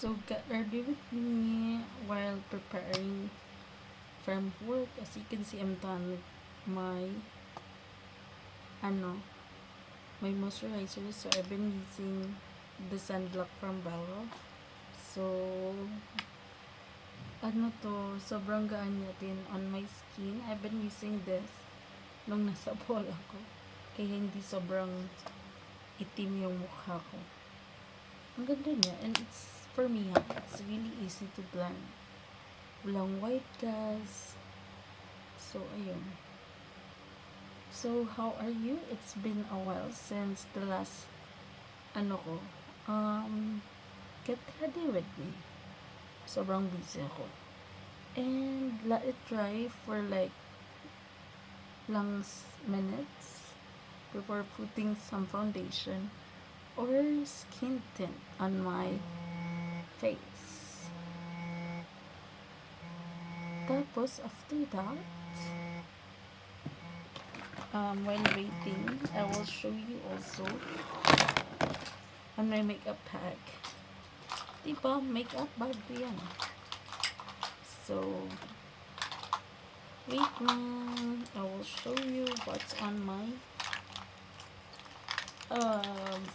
So get ready with me while preparing from work. As you can see, I'm done with my ano, my moisturizer. So I've been using the sunblock from Bello. So sobrang gaan niya din on my skin. I've been using this nung nasa pool ako. Kaya hindi sobrang itim yung mukha ko. Ang ganda niya, and it's for me, it's really easy to blend. Walang white cast. So ayun. So how are you? It's been a while since the last ano ko. Get ready with me. Sobrang busy ako. And let it dry for like minutes before putting some foundation or skin tint on my face. Tapos after that, while waiting, I will show you also on my makeup pack. Diba, makeup bag ko yan. So, wait lang. I will show you what's on my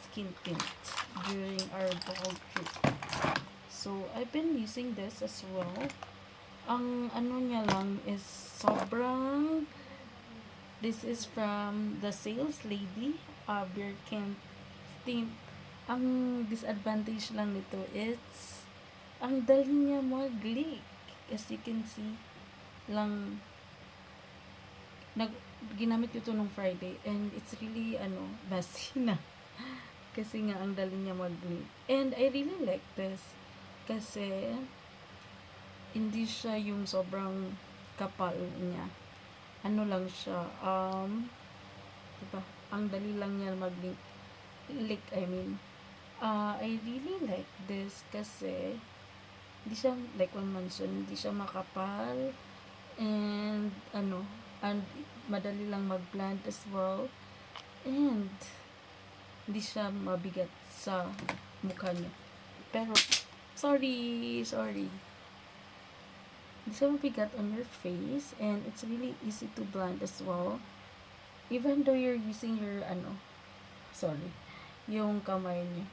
skin tint during our ball trip. So, I've been using this as well. Ang ano niya lang is sobrang, this is from the sales lady, Birkin Tint. Ang disadvantage lang nito is ang dali niya mag-leak. As you can see lang, ginamit ko ito nung Friday and it's really messy na. Kasi nga ang dali niya mag-leak. And I really like this kasi hindi siya yung sobrang kapal niya. Ano lang siya, diba? Ang dali lang niya mag-leak. I mean, I really like this kasi hindi siya like one mention, hindi siya makapal and and madali lang mag-blend as well, and hindi siya mabigat sa mukha niya. Pero sorry hindi siya mabigat on your face, and it's really easy to blend as well even though you're using your yung kamay niya.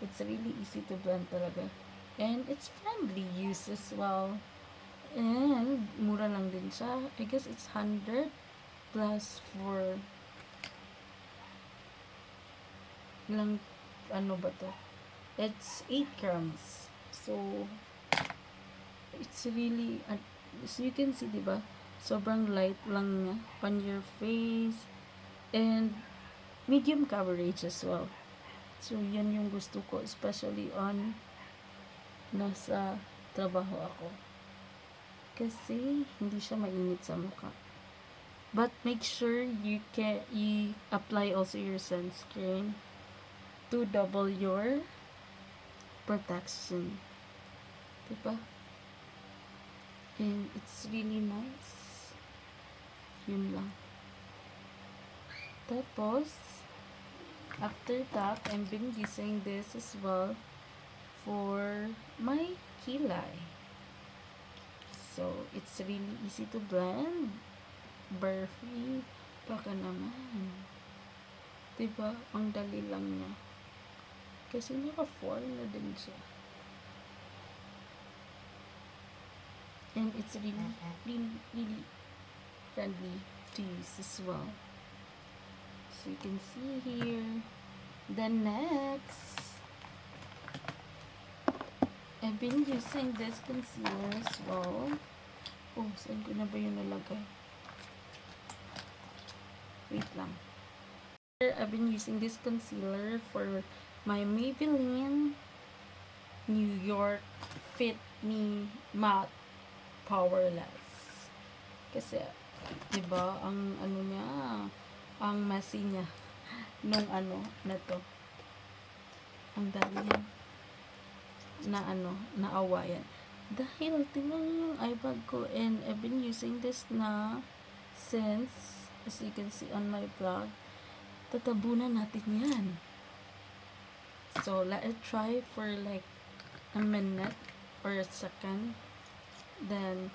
It's really easy to blend talaga. And it's friendly use as well. And mura lang din siya. I guess it's 100 plus for ilang ba to? It's 8 grams. So it's really as you can see, diba? Sobrang light lang niya on your face and medium coverage as well. So yan yung gusto ko, especially on nasa trabaho ako. Kasi hindi siya mainit sa mukha. But make sure you apply also your sunscreen to double your protection. Diba? And it's really nice. Yun lang. Tapos, after that, I've been using this as well for my kilay. So, it's really easy to blend. Burfree. Baka naman. Diba? Ang dali lang niya. Kasi naka-4 na din siya. And it's really friendly to use as well. So, you can see here. Then next, I've been using this concealer as well. Oh, saan ko na ba yun nalagay? Wait lang. I've been using this concealer for my Maybelline New York Fit Me Matte Powerless. Kasi, diba, ang niya, ang messy niya nung na to. Ang dami yan na awayan. Dahil tingnan niyo yung eye bag ko, and I've been using this na since, as you can see on my vlog, tatabunan natin yan. So, let it try for like a minute or a second, then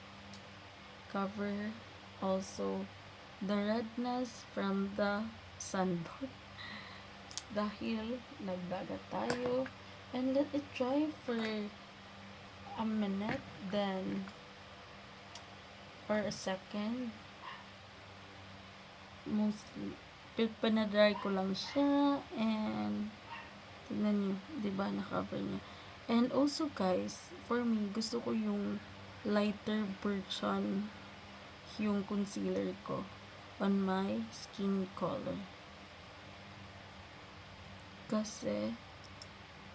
cover also the redness from the sunburn. Dahil nagdagat tayo, and let it dry for a minute, then or a second, mostly pinadry ko lang siya, and tignan nyo, diba, na-cover niya. And also guys, for me, gusto ko yung lighter version yung concealer ko on my skin color. Kasi,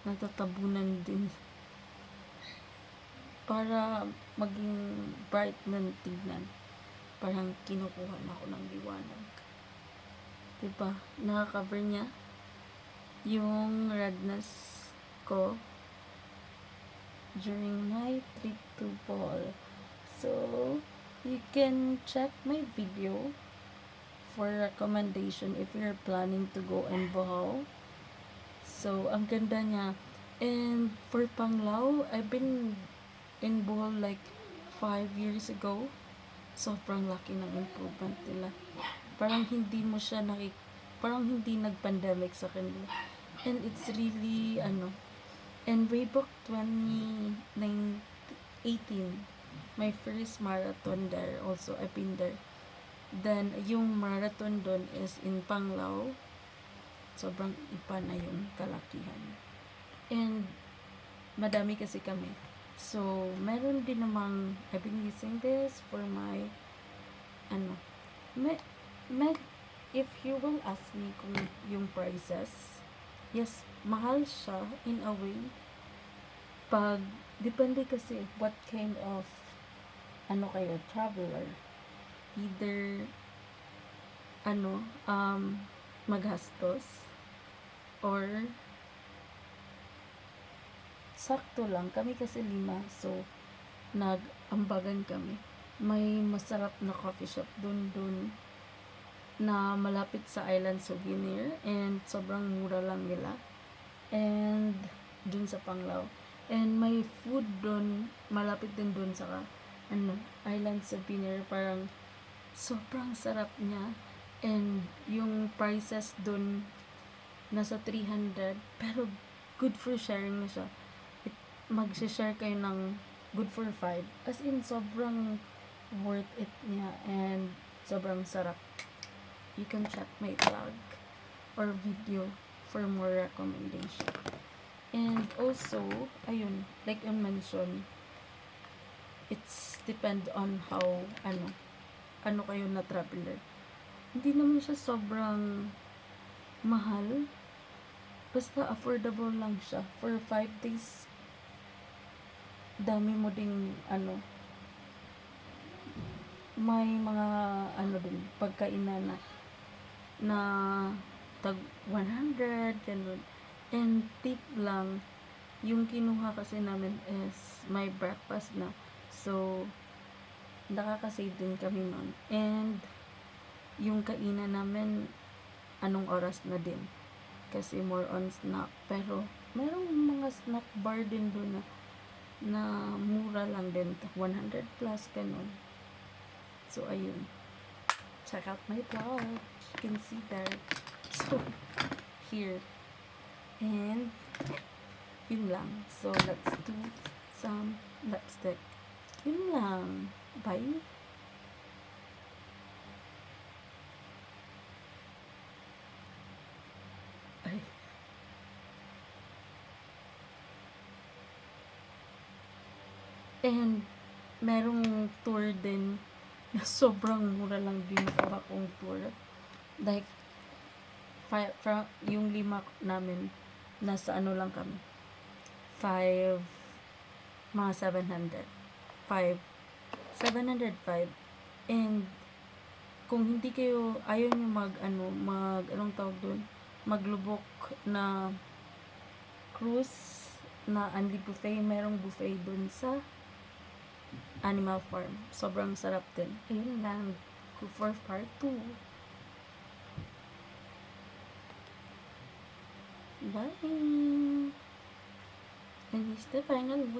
natatabunan din. Para maging bright ng tignan. Parang kinukuha na ako ng liwanag. Diba? Naka-cover niya yung redness ko during my trip to Bohol. So, you can check my video for recommendation if you're planning to go in Bohol. So, ang ganda niya. And for Panglao, I've been in Bohol like 5 years ago. Sobrang laki ng improvement nila. Parang hindi mo siya parang hindi nag-pandemic sa kanila. And it's really, and way back 2018, my first marathon there, also I've been there. Then, yung marathon doon is in Panglao. Sobrang iba na yung kalakihan. And, madami kasi kami. So, meron din namang, I've been using this for my, if you will ask me kung yung prices, yes, mahal siya in a way. Depende kasi what kind of, kayo, traveler. Either, magastos, or, sakto lang. Kami kasi 5, so, nag-ambagan kami. May masarap na coffee shop dun na malapit sa Island Souvenir, and sobrang mura lang nila, and dun sa Panglao, and may food dun malapit din dun sa Island Souvenir. Parang sobrang sarap niya, and yung prices dun nasa 300, pero good for sharing na siya. Mag-share kayo ng good for 5, as in sobrang worth it niya, and sobrang sarap. You can check my vlog or video for more recommendation. And also, ayun, like I mentioned, it's depend on how, ano kayo na traveler. Hindi naman siya sobrang mahal. Basta affordable lang siya. For 5 days, dami mo ding, may mga, din, pagkainan na tag 100, ganun. And tip lang, yung kinuha kasi namin is my breakfast na. So, nakaka-save din kami nun. And, yung kainan namin, anong oras na din. Kasi more on snack. Pero, merong mga snack bar din doon na mura lang din. 100 plus, ganun. So, ayun. Check out my vlog. You can see that. So, here. And, yun lang. So, let's do some lipstick. Yun lang. Bye. Ay. And, merong tour din na sobrang mura lang din para kong tour. Like, yung 5 namin, nasa lang kami. 5, mga 700. 705. And, kung hindi kayo, ayaw nyo anong tawag doon, maglubok na cruise na only buffet, merong buffet doon sa Animal Farm. Sobrang sarap din. Ayun lang. Go for part 2. Bye! And it's the final